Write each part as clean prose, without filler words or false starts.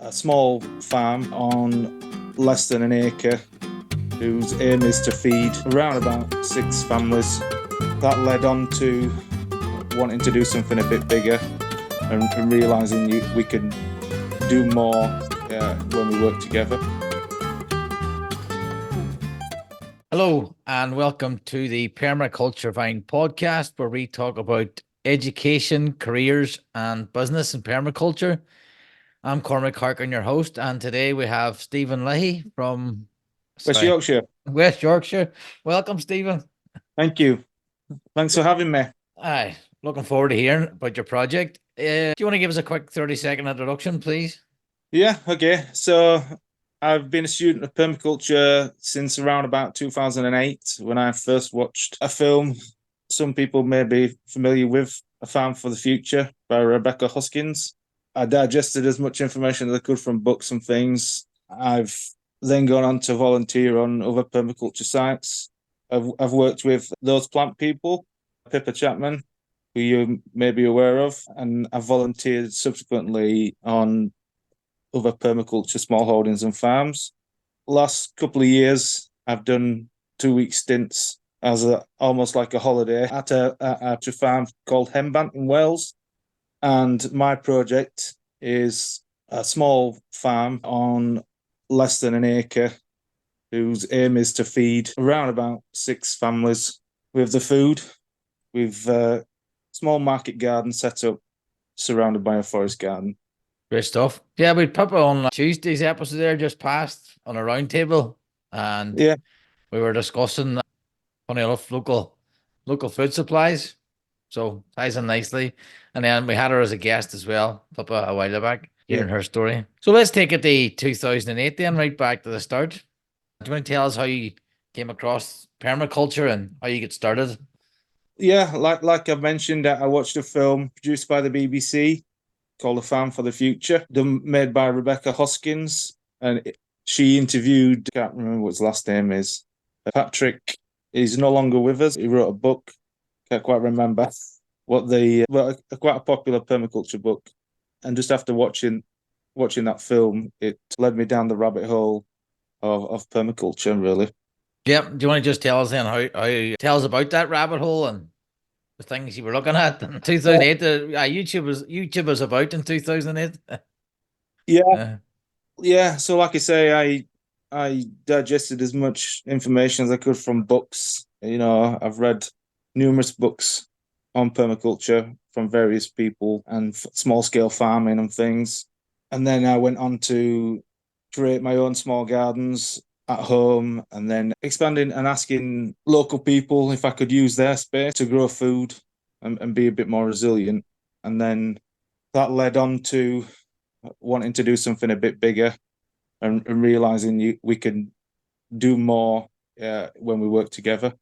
a small farm on less than an acre whose aim is to feed around about 6 families. That led on to wanting to do something a bit bigger and realising we can do more when we work together. Hello and welcome to the Permaculture Farm podcast, where we talk about education, careers and business in permaculture. I'm Cormac Harkin, your host, and today we have Stephen Leahy from West Yorkshire. West Yorkshire. Welcome, Stephen. Thank you. Thanks for having me. Aye, looking forward to hearing about your project. Do you want to give us a quick 30-second introduction, please? Yeah, okay. So I've been a student of permaculture since around about 2008 when I first watched a film some people may be familiar with, A Farm for the Future by Rebecca Hoskins. I digested as much information as I could from books and things. I've then gone on to volunteer on other permaculture sites. I've worked with Those Plant People, Pippa Chapman, who you may be aware of, and I've volunteered subsequently on other permaculture smallholdings and farms. Last couple of years, I've done 2-week stints as almost like a holiday at a farm called Henbant in Wales. And my project is a small farm on less than an acre whose aim is to feed around about 6 families with the food. We've a small market garden set up surrounded by a forest garden. Great stuff. Yeah, we put on Tuesday's episode there just passed on a round table, and yeah, we were discussing, funny enough, local food supplies. So ties in nicely. And then we had her as a guest as well, Pippa, a while back, hearing her story. So let's take it to 2008 then, right back to the start. Do you want to tell us how you came across permaculture and how you get started? Yeah, like I've mentioned, I watched a film produced by the BBC called A Farm for the Future, made by Rebecca Hoskins, and she interviewed, I can't remember what his last name is, Patrick. He's no longer with us. He wrote a book, can't quite remember quite a popular permaculture book. And just after watching that film, it led me down the rabbit hole of permaculture, really. Yeah, do you want to just tell us then how tell us about that rabbit hole and the things you were looking at in 2008? YouTube was about in 2008. Yeah. So like I say, I digested as much information as I could from books. I've read numerous books on permaculture from various people and small scale farming and things. And then I went on to create my own small gardens at home, and then expanding and asking local people if I could use their space to grow food and be a bit more resilient. And then that led on to wanting to do something a bit bigger and realizing we can do more when we work together.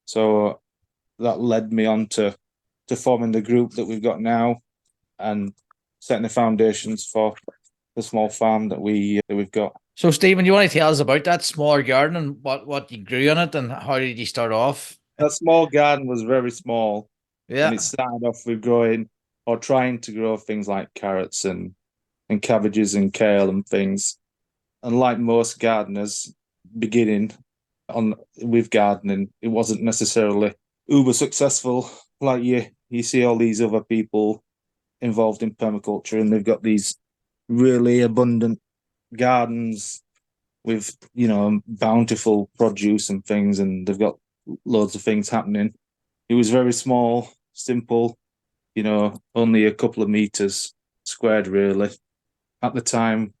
So that led me on to forming the group that we've got now and setting the foundations for the small farm that we've got. So, Stephen, you want to tell us about that smaller garden and what you grew on it and how did you start off? That small garden was very small. Yeah. And it started off with growing or trying to grow things like carrots and cabbages and kale and things. And like most gardeners beginning with gardening, it wasn't necessarily uber successful. Like you see all these other people involved in permaculture and they've got these really abundant gardens with, bountiful produce and things, and they've got loads of things happening. It was very small, simple, only a couple of meters squared, really. At the time,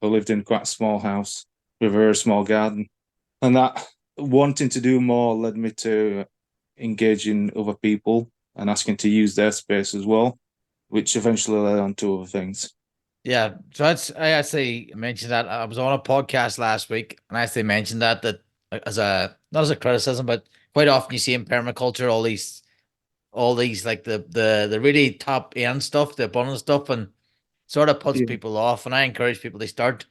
I lived in quite a small house with a very small garden. And that wanting to do more led me to engaging other people and asking to use their space as well, which eventually led on to other things. Yeah, so I actually mentioned that. I was on a podcast last week and I actually mentioned that not as a criticism, but quite often you see in permaculture all these like the really top end stuff, the abundant stuff, and sort of puts people off. And I encourage people to start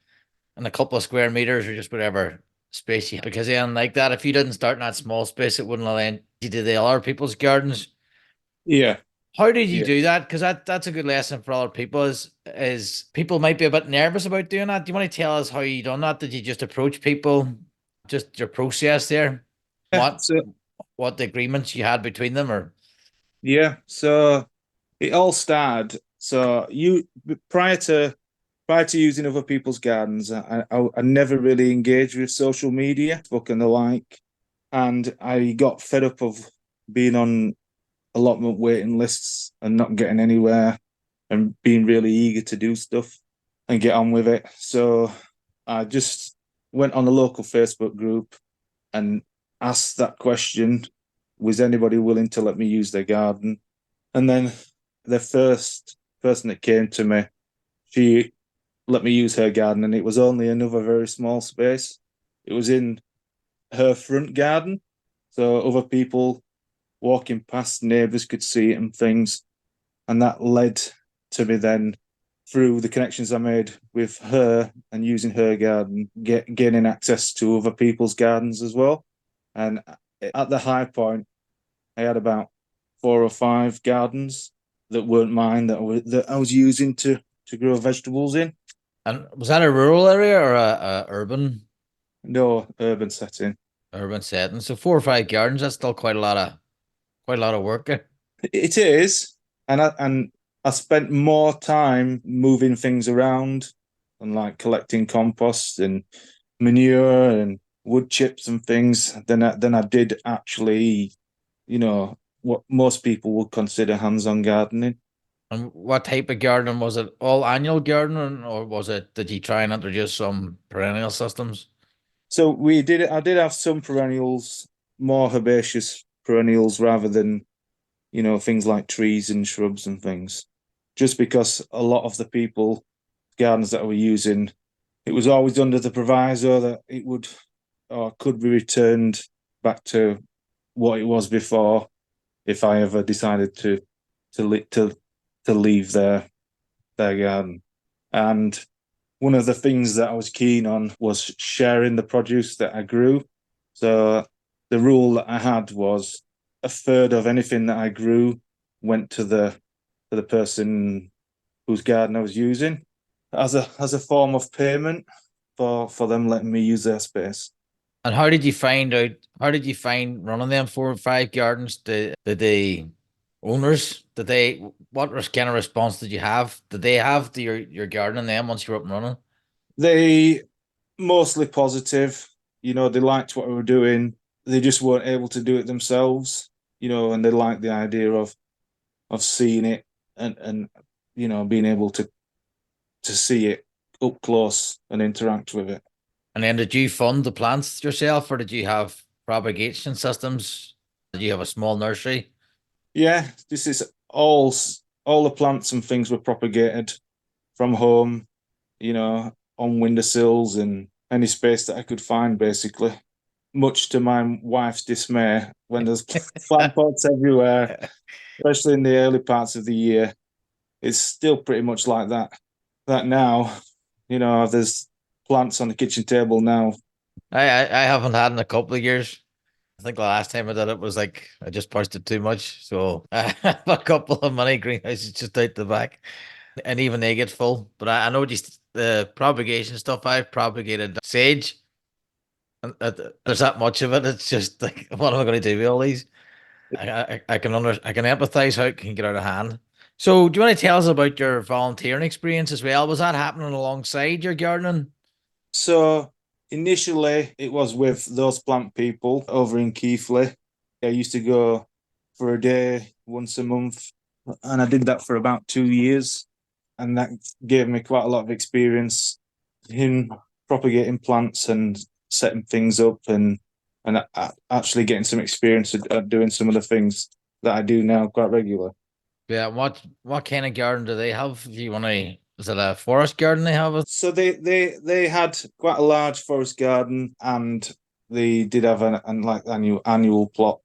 in a couple of square meters or just whatever space you have, because then like that, if you didn't start in that small space, it wouldn't allow you to the other people's gardens. Yeah. How did you Yeah. do that? Because that's a good lesson for other people. Is people might be a bit nervous about doing that. Do you want to tell us how you done that? Did you just approach people, just your process there? Yeah. What So what the agreements you had between them, or yeah. So it all started. So you prior to using other people's gardens, I never really engaged with social media, book and the like, and I got fed up of being on allotment waiting lists and not getting anywhere, and being really eager to do stuff and get on with it. So I just went on a local Facebook group and asked that question: was anybody willing to let me use their garden? And then the first person that came to me, she let me use her garden, and it was only another very small space. It was in her front garden, so other people walking past, neighbours could see it and things. And that led to me then, through the connections I made with her and using her garden, gaining access to other people's gardens as well. And at the high point, I had about 4 or 5 gardens that weren't mine, that I was using to grow vegetables in. and was that a rural area or a No urban setting. urban setting? So 4 or 5 gardens, that's still quite a lot of work. It is, and I spent more time moving things around and like collecting compost and manure and wood chips and things than I did actually, what most people would consider hands-on gardening. And what type of gardening was it? All annual gardening, or was it? Did you try and introduce some perennial systems? So we did. I did have some perennials, more herbaceous perennials rather than things like trees and shrubs and things. Just because a lot of the people gardens that I were using, it was always under the proviso that it would or could be returned back to what it was before if I ever decided to to to leave their garden. And one of the things that I was keen on was sharing the produce that I grew. So the rule that I had was a third of anything that I grew went to the person whose garden I was using as a form of payment for them letting me use their space. And how did you find out? How did you find running them 4 or 5 gardens? Did the owners? Did they? What kind of response did you have? Did they have to your garden and them once you were up and running? They mostly positive, they liked what we were doing. They just weren't able to do it themselves, and they liked the idea of seeing it and being able to see it up close and interact with it. And then did you fund the plants yourself, or did you have propagation systems? Did you have a small nursery? Yeah, this is all the plants and things were propagated from home, on windowsills and any space that I could find, basically. Much to my wife's dismay, when there's plant pots everywhere, especially in the early parts of the year, it's still pretty much like that. That now, there's plants on the kitchen table now. I haven't had in a couple of years. I think the last time I did it was like I just pushed it too much. So I have a couple of mini greenhouses just out the back, and even they get full. But I know just the propagation stuff. I've propagated sage, and there's that much of it. It's just like, what am I going to do with all these? I can empathize how it can get out of hand. So, do you want to tell us about your volunteering experience as well? Was that happening alongside your gardening? So initially, it was with those plant people over in Keighley. I used to go for a day once a month, and I did that for about 2 years, and that gave me quite a lot of experience in propagating plants and setting things up, and actually getting some experience at doing some of the things that I do now quite regular. Yeah. What kind of garden do they have? Do you want to? Is it a forest garden they have? So they had quite a large forest garden, and they did have an like annual plot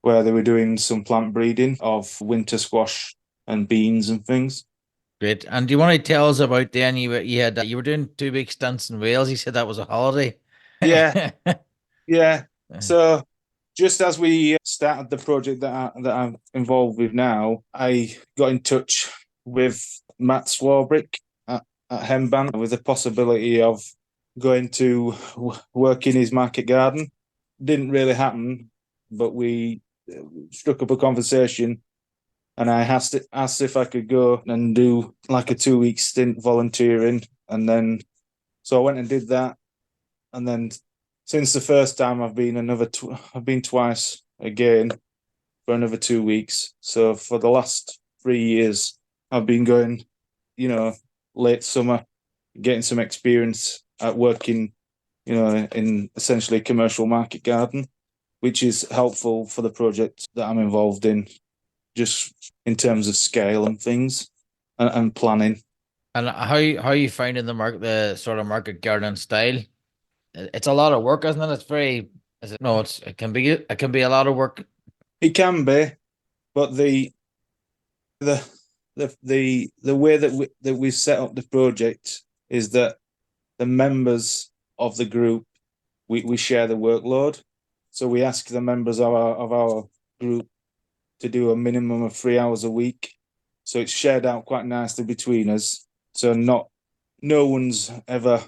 where they were doing some plant breeding of winter squash and beans and things. Great. And do you want to tell us about then you were doing 2 week stints in Wales? You said that was a holiday. Yeah, yeah. So just as we started the project that I'm involved with now, I got in touch with Matt Swarbrick at Henbant with the possibility of going to work in his market garden. Didn't really happen, but we struck up a conversation, and I asked if I could go and do like a 2-week stint volunteering, and then so I went and did that, and then since the first time I've been twice again for another 2 weeks. So for the last 3 years, I've been going, late summer, getting some experience at working, in essentially a commercial market garden, which is helpful for the project that I'm involved in, just in terms of scale and things and planning. And how are you finding the sort of market gardening style? It's a lot of work, isn't it? It's very, is it? No, it can be a lot of work. It can be, but the way that we set up the project is that the members of the group, we share the workload. So we ask the members of our group to do a minimum of 3 hours a week. So it's shared out quite nicely between us. So no one's ever,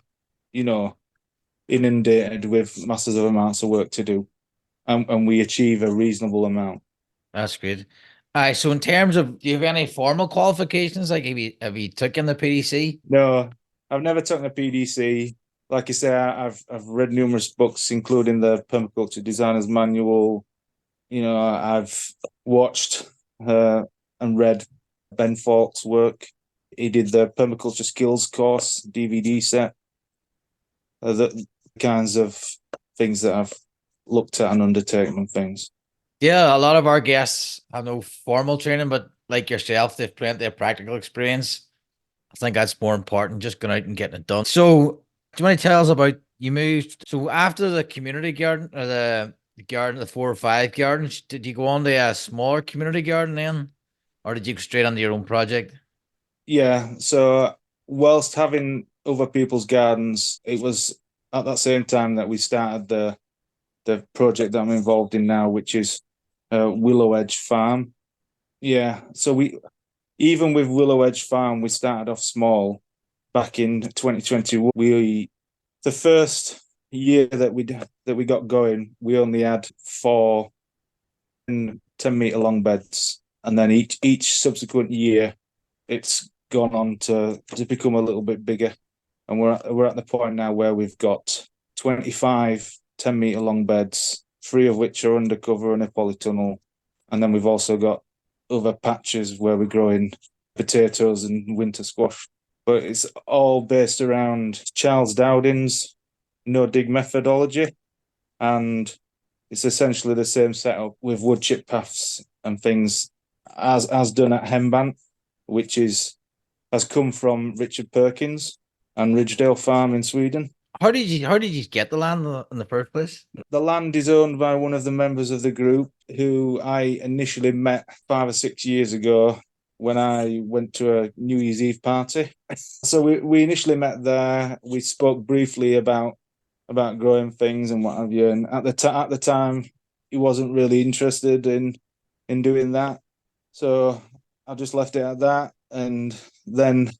inundated with masses of amounts of work to do. And we achieve a reasonable amount. That's good. So in terms of, do you have any formal qualifications? Like, have you taken the PDC? No, I've never taken a PDC. Like I say, I've read numerous books, including the Permaculture Designer's Manual. I've watched and read Ben Falk's work. He did the Permaculture Skills course DVD set. The kinds of things that I've looked at and undertaken and things. Yeah, a lot of our guests have no formal training, but like yourself, they've plenty of practical experience. I think that's more important, just going out and getting it done. So, do you want to tell us about you moved? So, after the community garden or the garden, the 4 or 5 gardens, did you go on to a smaller community garden then, or did you go straight onto your own project? Yeah, so whilst having other people's gardens, it was at that same time that we started the project that I'm involved in now, which is Willow Edge Farm. Yeah, so even with Willow Edge Farm, we started off small back in 2021. The first year that we got going, we only had 4 10-meter long beds, and then each subsequent year, it's gone on to become a little bit bigger, and we're at the point now where we've got 25 10-meter long beds, 3 of which are undercover in a polytunnel, and then we've also got other patches where we're growing potatoes and winter squash. But it's all based around Charles Dowding's no dig methodology, and it's essentially the same setup with wood chip paths and things as done at Henbant, which has come from Richard Perkins and Ridgedale Farm in Sweden. How did you get the land in the first place? The land is owned by one of the members of the group who I initially met 5 or 6 years ago when I went to a New Year's Eve party. So we initially met there. We spoke briefly about growing things and what have you. And at the time, he wasn't really interested in doing that. So I just left it at that. And then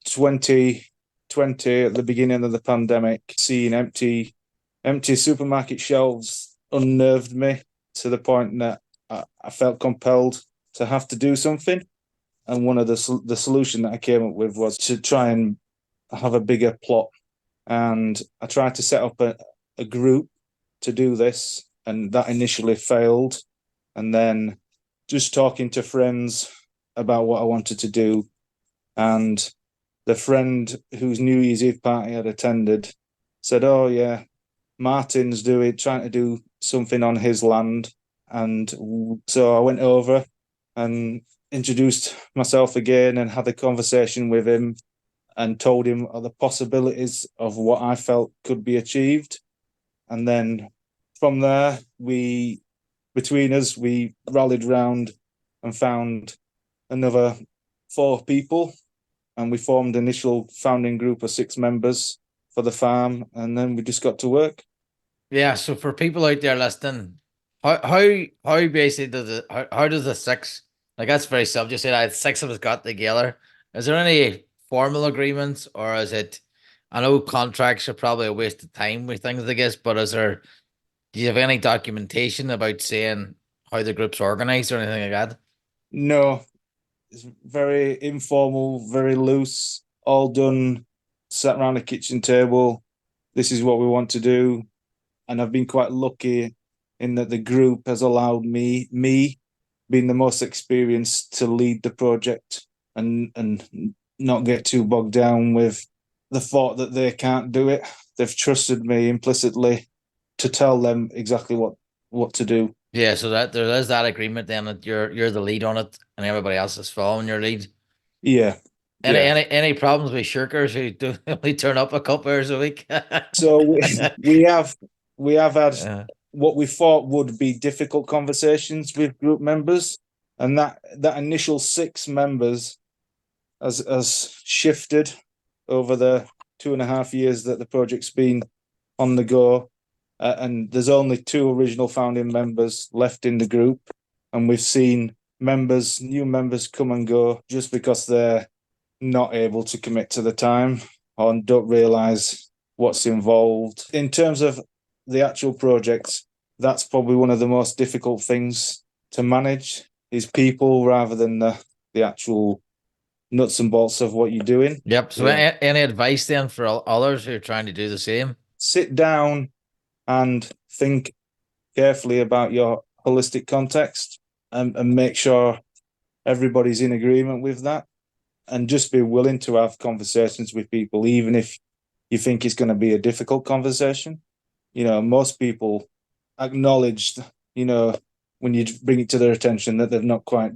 2020, at the beginning of the pandemic, seeing empty supermarket shelves unnerved me to the point that I felt compelled to have to do something. And one of the solution that I came up with was to try and have a bigger plot. And I tried to set up a group to do this, and that initially failed. And then just talking to friends about what I wanted to do, and the friend whose New Year's Eve party I'd attended said, "Oh yeah, Martin's trying to do something on his land." And so I went over and introduced myself again and had a conversation with him and told him of the possibilities of what I felt could be achieved. And then from there, between us, we rallied round and found another 4 people, and we formed an initial founding group of 6 members for the farm, and then we just got to work. Yeah, so for people out there listening, How basically does how does the six, like, that's very subject. You said I had six of us got together. Is there any formal agreements, or is it? I know contracts are probably a waste of time with things, I guess, but is there? Do you have any documentation about saying how the group's organized or anything like that? No, it's very informal, very loose, all done, sat around a kitchen table. This is what we want to do. And I've been quite lucky in that the group has allowed me being the most experienced, to lead the project and not get too bogged down with the thought that they can't do it. They've trusted me implicitly to tell them exactly what to do. Yeah, so that there is that agreement then that you're the lead on it and everybody else is following your lead. Yeah, Any yeah. any any problems with shirkers who do only turn up a couple hours a week? So we have we have had Uh, what we thought would be difficult conversations with group members, and that initial 6 members has shifted over the 2.5 years that the project's been on the go. And there's only 2 original founding members left in the group, and we've seen new members come and go just because they're not able to commit to the time or don't realize what's involved. In terms of the actual project, that's probably one of the most difficult things to manage, is people rather than the actual nuts and bolts of what you're doing. yep. So Yeah. any advice then for others who are trying to do the same? Sit down and think carefully about your holistic context, and make sure everybody's in agreement with that, and just be willing to have conversations with people, even if you think it's going to be a difficult conversation. Most people acknowledge, when you bring it to their attention, that they've not quite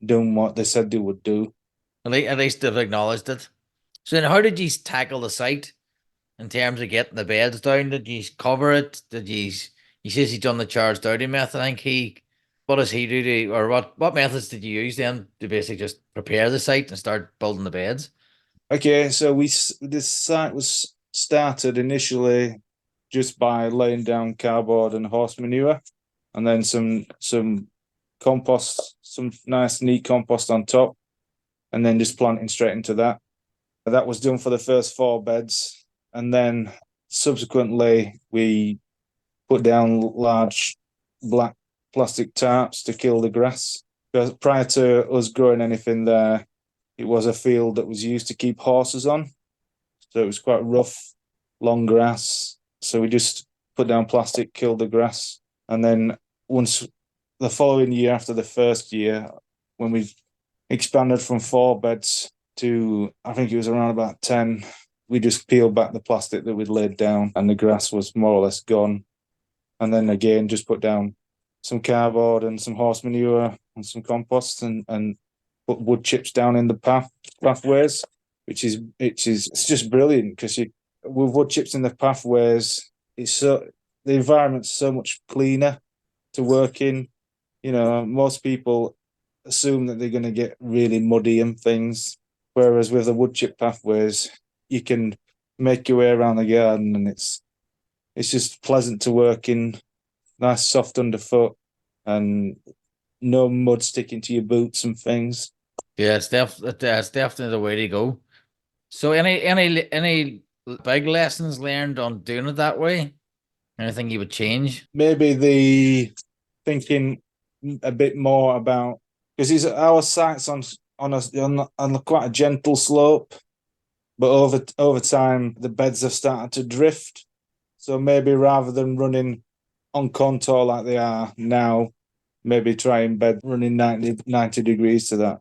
done what they said they would do. At least they've acknowledged it. So then how did you tackle the site in terms of getting the beds down? Did you cover it? Did you? He says he's done the Charles Dowding method. I think he. What does he do to, or what methods did you use then to basically just prepare the site and start building the beds? Okay, so this site was started initially just by laying down cardboard and horse manure, and then some compost, some nice neat compost on top, and then just planting straight into that. That was done for the first 4 beds, and then subsequently we put down large black plastic tarps to kill the grass. Because prior to us growing anything there, it was a field that was used to keep horses on. So it was quite rough, long grass. So we just put down plastic, killed the grass. And then once the following year, after the first year, when we expanded from 4 beds to, I think it was around about 10, we just peeled back the plastic that we'd laid down, and the grass was more or less gone. And then again, just put down some cardboard and some horse manure and some compost, and put wood chips down in the pathways, which is it's just brilliant, because you with wood chips in the pathways, the environment's so much cleaner to work in. Most people assume that they're going to get really muddy and things, whereas with the wood chip pathways, you can make your way around the garden, and it's just pleasant to work in, nice soft underfoot, and no mud sticking to your boots and things. Yeah, it's definitely the way to go. So any big lessons learned on doing it that way? Anything you would change? Maybe the thinking a bit more about, because our site's on quite a gentle slope, but over time the beds have started to drift. So maybe rather than running on contour like they are now, maybe try and bed running 90 degrees to that.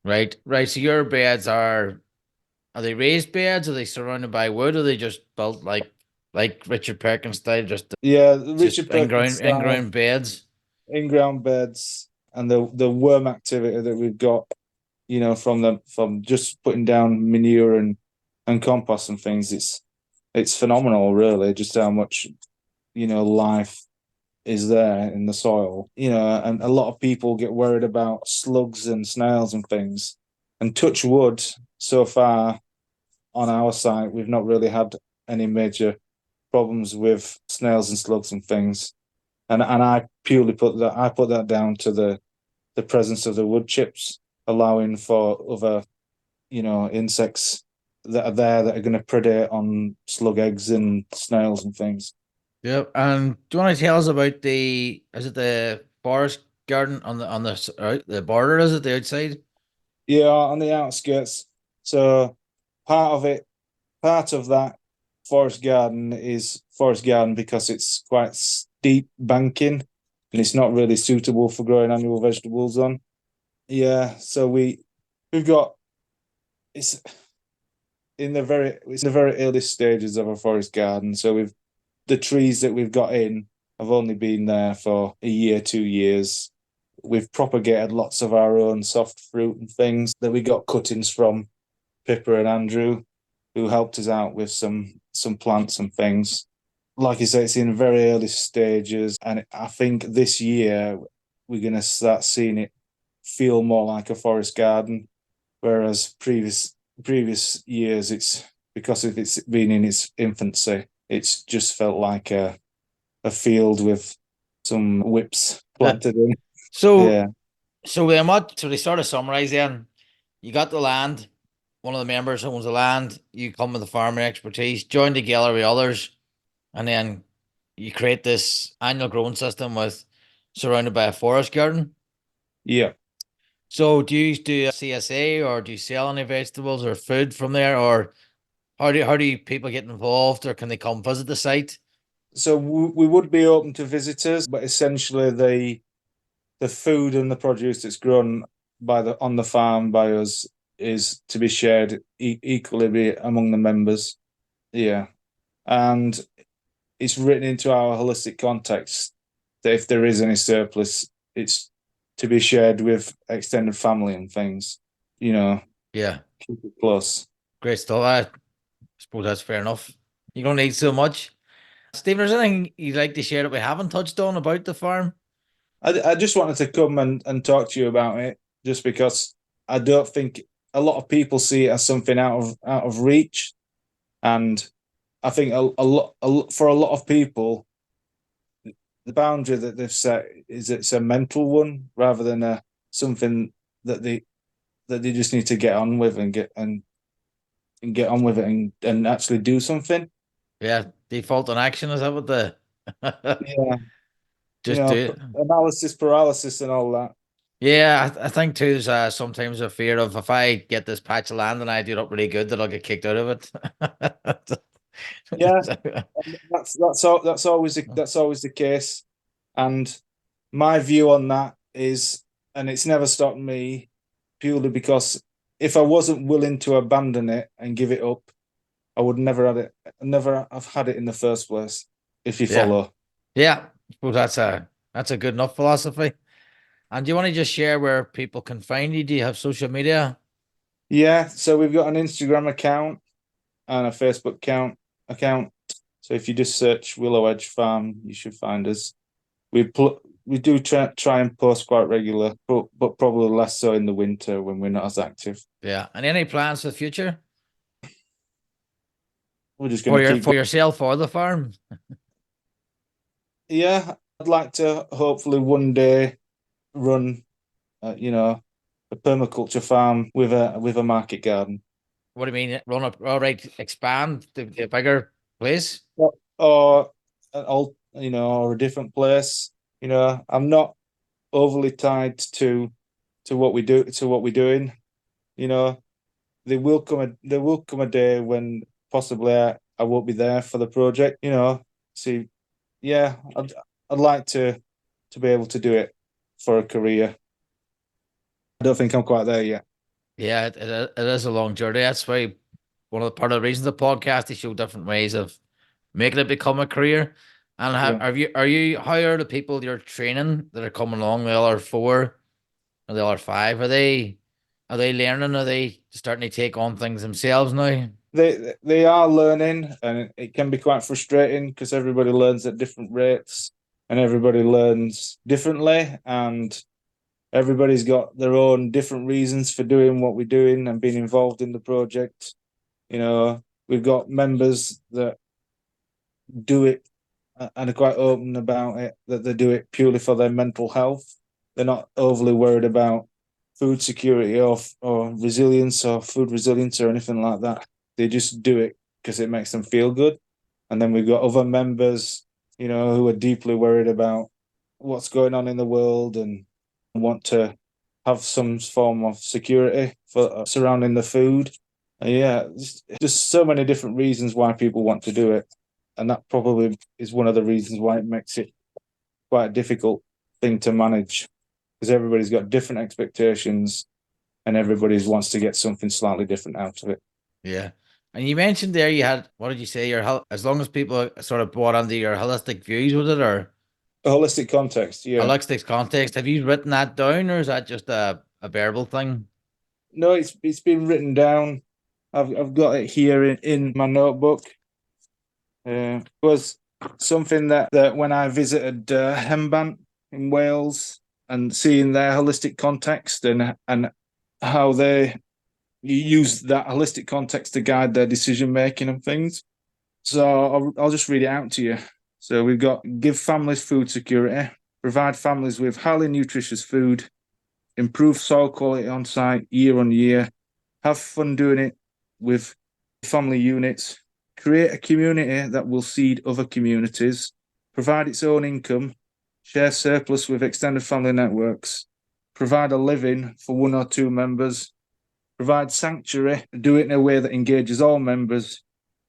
Right, right. So your beds are they raised beds? Are they surrounded by wood? Or are they just built like Richard Perkins style, Yeah, just Richard Perkins style in-ground beds? in-ground beds, and the worm activity that we've got, from just putting down manure and compost and things, it's phenomenal, really, just how much life is there in the soil. And a lot of people get worried about slugs and snails and things, and touch wood, so far on our site we've not really had any major problems with snails and slugs and things. and I purely put that down to the presence of the wood chips, allowing for other, insects that are there that are going to predate on slug eggs and snails and things. Yep. And do you want to tell us about is it the forest garden on the border? Is it the outside? Yeah, on the outskirts. So part of that forest garden is forest garden because it's quite steep banking and it's not really suitable for growing annual vegetables on. Yeah, so we've got it's it's in the very early stages of a forest garden. So the trees that we've got in have only been there for a year, 2 years. We've propagated lots of our own soft fruit and things that we got cuttings from Pippa and Andrew, who helped us out with some plants and things. Like you say, it's in very early stages, and I think this year we're going to start seeing it feel more like a forest garden, whereas previous years, it's because of it's been in its infancy, it's just felt like a field with some whips planted in. So, Yeah, so they sort of summarize then. You got the land, one of the members owns the land, you come with the farming expertise, join together with others, and then you create this annual growing system with surrounded by a forest garden. yeah. So do you do a CSA or do you sell any vegetables or food from there, or how do people get involved, or can they come visit the site? So we would be open to visitors, but essentially the food and the produce that's grown on the farm by us is to be shared equally among the members. Yeah, and it's written into our holistic context that if there is any surplus, it's to be shared with extended family and things. You know, Yeah, keep it close. great stuff. I suppose that's fair enough. You don't need so much. Stephen, is there anything you'd like to share that we haven't touched on about the farm? I just wanted to come and talk to you about it, just because I don't think a lot of people see it as something out of reach, and I think for a lot of people, the boundary that they've set is it's a mental one rather than a something that they just need to get on with and get on with it and actually do something. Yeah, default on action, is that what the Yeah, just do it? analysis paralysis and all that. Yeah, I think too there's sometimes a fear of if I get this patch of land and I do it up really good that I'll get kicked out of it. Yeah, that's always the case. And my view on that is, and it's never stopped me, purely because if I wasn't willing to abandon it and give it up, I would never have had it in the first place. If you Yeah, follow. yeah. Well, that's a good enough philosophy. And do you want to just share where people can find you? Do you have social media? Yeah, so we've got an Instagram account and a Facebook account. So if you just search Willow Edge Farm, you should find us. We do try and post quite regular, but probably less so in the winter when we're not as active. Yeah. And any plans for the future We're just going for to keep for going. yourself or the farm? Yeah, I'd like to hopefully one day run, a permaculture farm with a market garden. What do you mean? Run up, all right, expand the bigger place? Or an old, or a different place. I'm not overly tied to what we do to what we're doing. You know, there will come a day when possibly I won't be there for the project. See, yeah, I'd like to be able to do it for a career. I don't think I'm quite there yet. Yeah, it is a long journey. That's why one of the part of the reasons the podcast is show different ways of making it become a career. And Yeah. how are the people you're training that are coming along, the other four or the other five? Are they learning? Are they starting to take on things themselves now? They are learning, and it can be quite frustrating because everybody learns at different rates and everybody learns differently, and everybody's got their own different reasons for doing what we're doing and being involved in the project. We've got members that do it and are quite open about it, that they do it purely for their mental health. They're not overly worried about food security or resilience or food resilience or anything like that. They just do it because it makes them feel good. And then we've got other members, who are deeply worried about what's going on in the world and want to have some form of security for surrounding the food. Yeah, just so many different reasons why people want to do it. And that probably is one of the reasons why it makes it quite a difficult thing to manage, because everybody's got different expectations and everybody wants to get something slightly different out of it. Yeah. And you mentioned there you had, what did you say? As long as people sort of bought under your holistic views with it, or A holistic context, yeah. holistic context, have you written that down, or is that just a bearable thing? No, it's been written down. I've got it here in my notebook. It was something that when I visited Henbant in Wales and seeing their holistic context and how they use that holistic context to guide their decision making and things. So I'll just read it out to you. So we've got: give families food security, provide families with highly nutritious food, improve soil quality on site year on year, have fun doing it with family units, create a community that will seed other communities, provide its own income, share surplus with extended family networks, provide a living for one or two members, provide sanctuary, do it in a way that engages all members,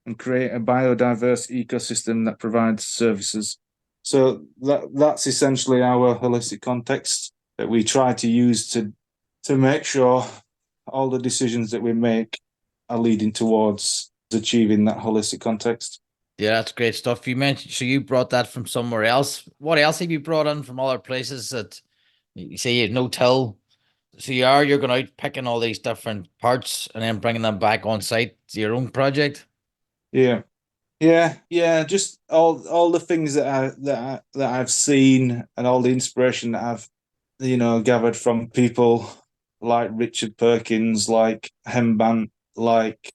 and create a biodiverse ecosystem that provides services. So that's essentially our holistic context that we try to use to make sure all the decisions that we make are leading towards achieving that holistic context. Yeah, that's great stuff. You mentioned, so you brought that from somewhere else. What else have you brought in from other places that you say you have no till? So you're going out picking all these different parts and then bringing them back on site to your own project? Yeah. Yeah. Just all the things that I've seen and all the inspiration that I've gathered from people like Richard Perkins, like Henbant, like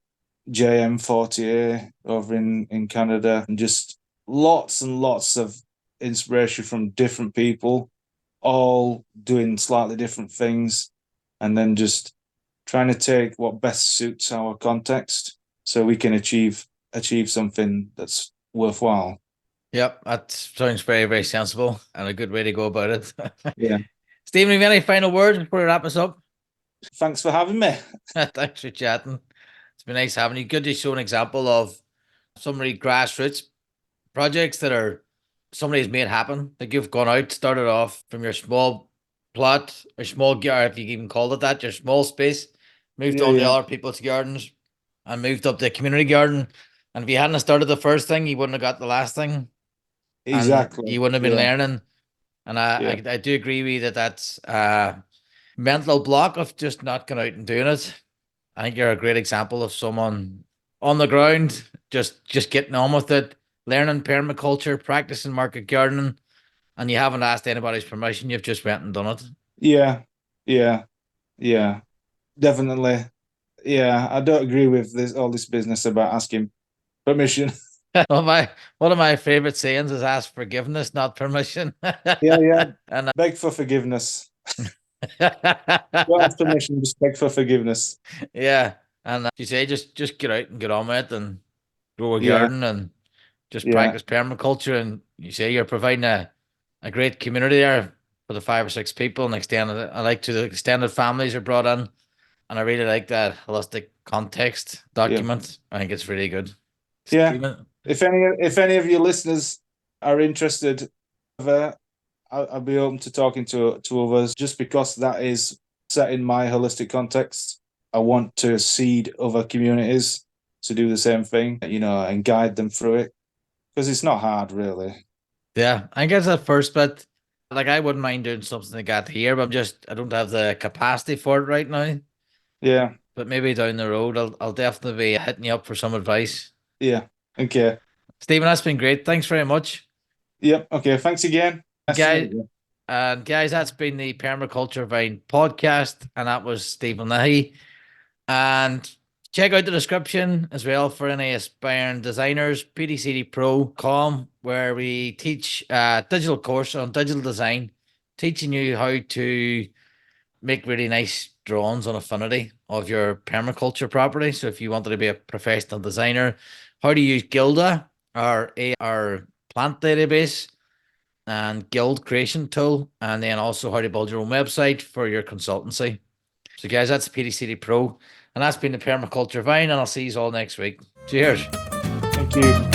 JM40 over in Canada, and just lots and lots of inspiration from different people, all doing slightly different things, and then just trying to take what best suits our context so we can achieve something that's worthwhile. Yep, that sounds very, very sensible and a good way to go about it. Yeah. Stephen, have you any final words before we wrap us up? Thanks for having me. Thanks for chatting. It's been nice having you. Good to show an example of some really grassroots projects that are somebody's made happen. Like you've gone out, started off from your small plot or small yard, if you even called it that, your small space, moved on to Yeah. other people's gardens and moved up to the community garden. And if you hadn't started the first thing, you wouldn't have got the last thing. And Exactly. you wouldn't have been Yeah. learning. And Yeah. I do agree with you that that's a mental block of just not going out and doing it. I think you're a great example of someone on the ground, just getting on with it, learning permaculture, practicing market gardening, and you haven't asked anybody's permission. You've just went and done it. Yeah. Yeah. Yeah. Definitely. Yeah. I don't agree with all this business about asking permission. One of my favorite sayings is ask forgiveness, not permission. Yeah. And Beg for forgiveness. Don't ask permission, just beg for forgiveness. yeah, and you say just get out and get on with it and grow a Yeah. garden and just Yeah. practice permaculture. And you say you're providing a great community there for the 5 or 6 people and extended. I like to the extended families are brought in, and I really like that holistic context Yeah. document. I think it's really good. Yeah. Stephen, If any of your listeners are interested, I'll be open to talking to others, just because that is set in my holistic context. I want to seed other communities to do the same thing, and guide them through it, because it's not hard, really. yeah, I guess at first, but like I wouldn't mind doing something like that here, but I don't have the capacity for it right now. Yeah. But maybe down the road, I'll definitely be hitting you up for some advice. Yeah. Okay. Stephen, that's been great. Thanks very much. Yep. Okay. Thanks again. Nice to Guys, meet you. guys, that's been the Permaculture Vine podcast, and that was Stephen Leahy. And Check out the description as well for any aspiring designers, pdcdpro.com, where we teach a digital course on digital design, teaching you how to make really nice drawings on Affinity of your permaculture property. So if you wanted to be a professional designer, how to use Gilda, our plant database and guild creation tool, and then also how to build your own website for your consultancy. So guys, that's PDCD Pro, and that's been the Permaculture Vine, and I'll see you all next week. Cheers. Thank you.